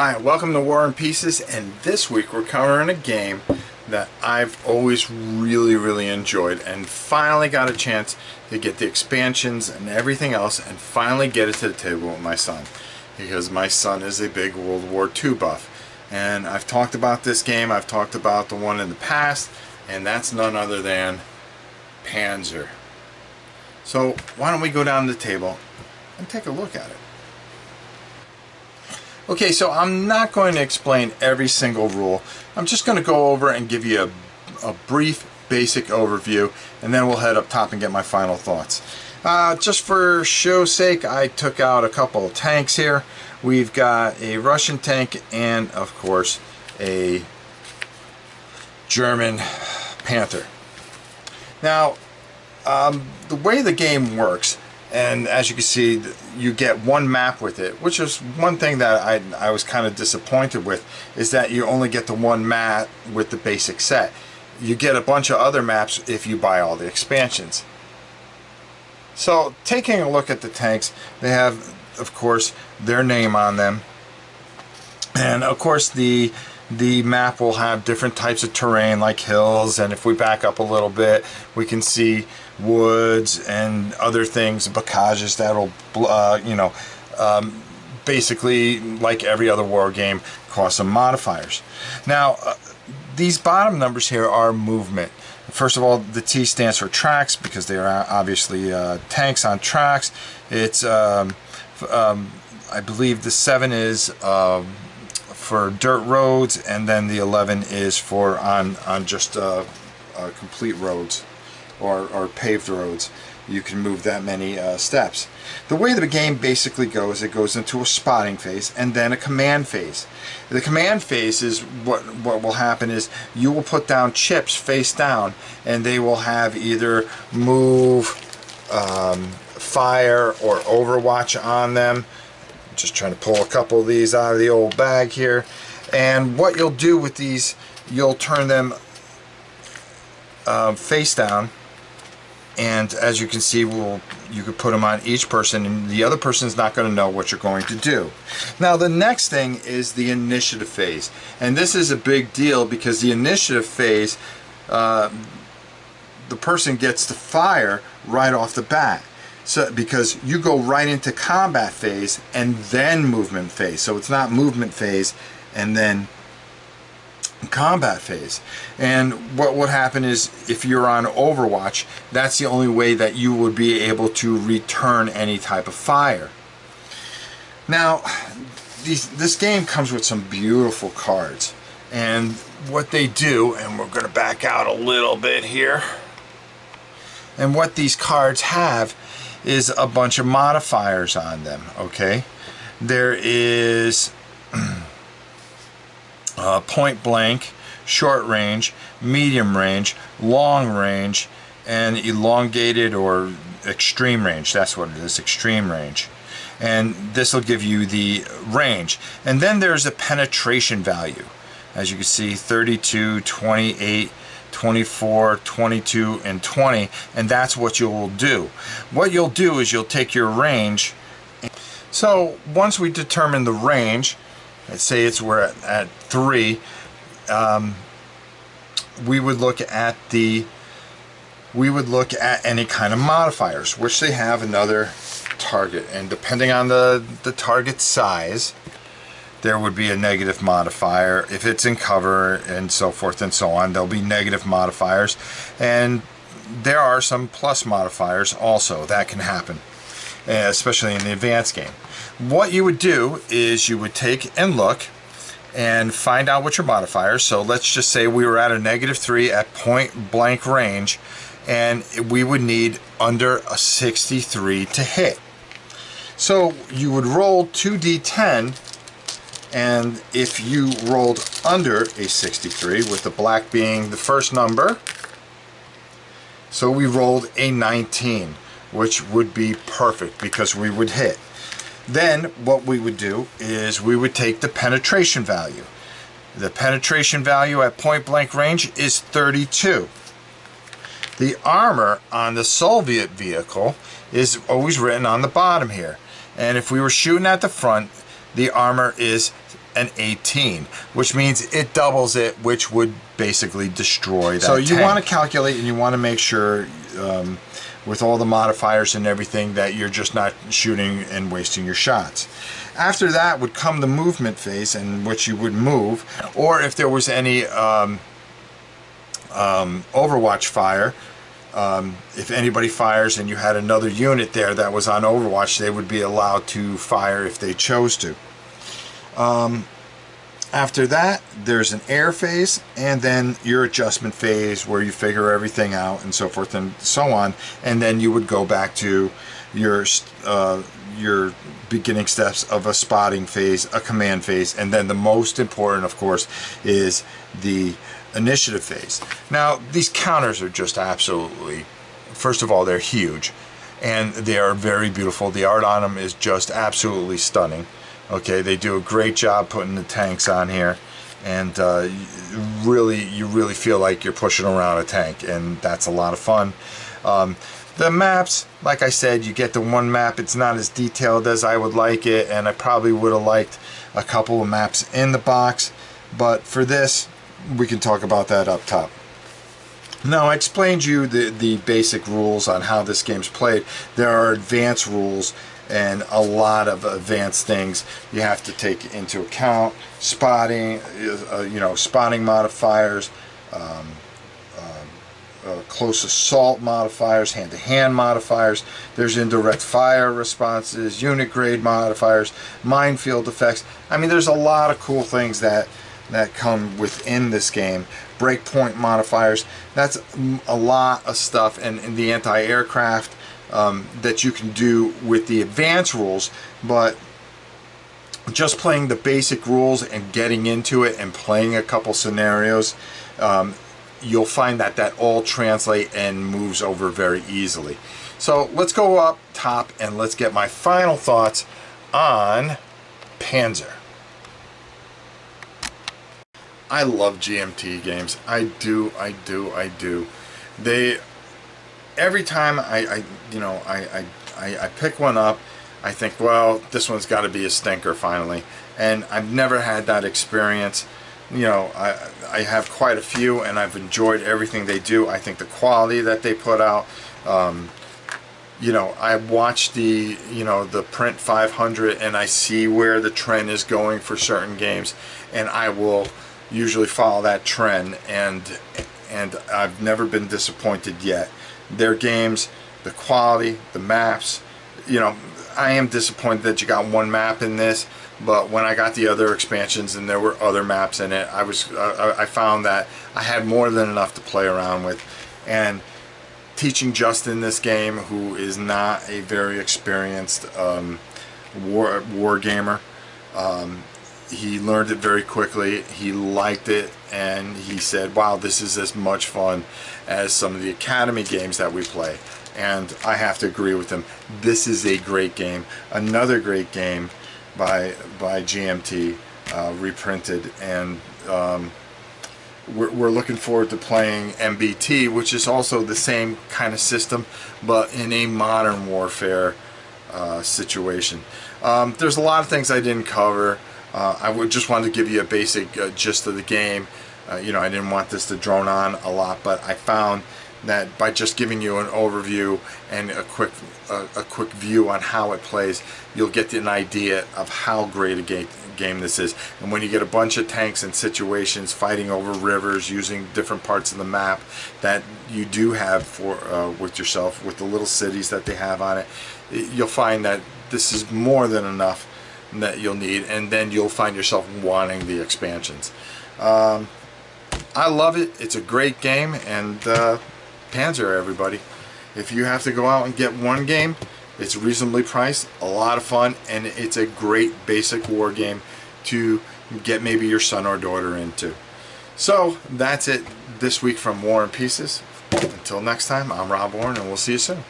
Hi, welcome to War and Pieces, and this week we're covering a game that I've always really enjoyed and finally got a chance to get the expansions and everything else and finally get it to the table with my son, because my son is a big World War II buff. And I've talked about this game, I've talked about the one in the past, and that's none other than Panzer. So why don't we go down to the table and take a look at it. Okay, so I'm not going to explain every single rule. I'm just going to go over and give you a brief, basic overview, and then we'll head up top and get my final thoughts. Just for show's sake, I took out a couple of tanks here. We've got a Russian tank and, of course, a German Panzer. Now, the way the game works, and as you can see, you get one map with it, which is one thing that I was kind of disappointed with, is that you only get the one map with the basic set. You get a bunch of other maps if you buy all the expansions. So taking a look at the tanks, they have, of course, their name on them. And of course the map will have different types of terrain like hills, and if we back up a little bit we can see woods and other things, bocages that'll basically, like every other war game, cause some modifiers. Now these bottom numbers here are movement. First of all, the T stands for tracks because they are obviously tanks on tracks. It's I believe the 7 is for dirt roads, and then the 11 is for on just complete roads or paved roads. You can move that many steps. The way the game basically goes, it goes into a spotting phase and then a command phase. The command phase is what will happen is you will put down chips face down, and they will have either move, fire, or overwatch on them. Just trying to pull a couple of these out of the old bag here. And what you'll do with these, you'll turn them face down, and as you can see, you could put them on each person, and the other person is not going to know what you're going to do. Now the next thing is the initiative phase, and this is a big deal because the initiative phase, the person gets to fire right off the bat. So, because you go right into combat phase and then movement phase. So it's not movement phase and then combat phase. And what would happen is, if you're on Overwatch, that's the only way that you would be able to return any type of fire. Now, this game comes with some beautiful cards. And what they do, and we're going to back out a little bit here, and what these cards have is a bunch of modifiers on them. Okay, there is point blank, short range, medium range, long range, and elongated or extreme range. That's what it is, extreme range. And this will give you the range. And then there's a penetration value. As you can see, 32, 28, 24, 22, and 20, and that's what you'll do. What you'll do is you'll take your range. So once we determine the range, let's say we're at 3, we would look at any kind of modifiers, which they have another target, and depending on the target size, there would be a negative modifier. If it's in cover and so forth and so on, there'll be negative modifiers, and there are some plus modifiers also that can happen, especially in the advanced game. What you would do is you would take and look and find out what your modifiers. So let's just say we were at a -3 at point blank range, and we would need under a 63 to hit. So you would roll 2d10, and if you rolled under a 63, with the black being the first number, so we rolled a 19, which would be perfect because we would hit. Then what we would do is we would take the penetration value. The penetration value at point blank range is 32. The armor on the Soviet vehicle is always written on the bottom here. And if we were shooting at the front, the armor is an 18, which means it doubles it, which would basically destroy that. So you tank. want to calculate, and you want to make sure with all the modifiers and everything that you're just not shooting and wasting your shots. After that would come the movement phase, in which you would move, or if there was any Overwatch fire, if anybody fires and you had another unit there that was on Overwatch, they would be allowed to fire if they chose to. After that, there's an air phase, and then your adjustment phase where you figure everything out and so forth and so on, and then you would go back to your beginning steps of a spotting phase, a command phase, and then the most important, of course, is the initiative phase. Now, these counters are just absolutely, first of all, they're huge, and they are very beautiful. The art on them is just absolutely stunning. Okay, they do a great job putting the tanks on here, and you really feel like you're pushing around a tank, and that's a lot of fun. The maps, like I said, you get the one map. It's not as detailed as I would like it, and I probably would have liked a couple of maps in the box, but for this, we can talk about that up top. Now, I explained to you the basic rules on how this game's played. There are advanced rules and a lot of advanced things you have to take into account. Spotting, spotting modifiers, close assault modifiers, hand-to-hand modifiers. There's indirect fire responses, unit grade modifiers, minefield effects. I mean, there's a lot of cool things that come within this game. Breakpoint modifiers. That's a lot of stuff, and the anti-aircraft that you can do with the advanced rules, but just playing the basic rules and getting into it and playing a couple scenarios, you'll find that all translate and moves over very easily. So let's go up top and let's get my final thoughts on Panzer. I love GMT games. I do. They, every time I pick one up, I think, well, this one's got to be a stinker finally. And I've never had that experience. You know, I have quite a few, and I've enjoyed everything they do. I think the quality that they put out, I watch the Print 500, and I see where the trend is going for certain games, and I will usually follow that trend, and I've never been disappointed yet. Their games, the quality, the maps, I am disappointed that you got one map in this, but when I got the other expansions and there were other maps in it, I found that I had more than enough to play around with. And teaching Justin this game, who is not a very experienced war gamer, he learned it very quickly. He liked it, and he said, wow, this is as much fun as some of the Academy games that we play. And I have to agree with him. This is a great game. Another great game by GMT, reprinted, and we're looking forward to playing MBT, which is also the same kind of system, but in a modern warfare situation. There's a lot of things I didn't cover. I just wanted to give you a basic gist of the game. I didn't want this to drone on a lot, but I found that by just giving you an overview and a quick view on how it plays, you'll get an idea of how great a game this is. And when you get a bunch of tanks and situations fighting over rivers using different parts of the map that you do have with yourself, with the little cities that they have on it, you'll find that this is more than enough that you'll need, and then you'll find yourself wanting the expansions. I love it. It's a great game, and Panzer, everybody. If you have to go out and get one game, it's reasonably priced, a lot of fun, and it's a great basic war game to get maybe your son or daughter into. So that's it this week from War and Pieces. Until next time, I'm Rob Warren, and we'll see you soon.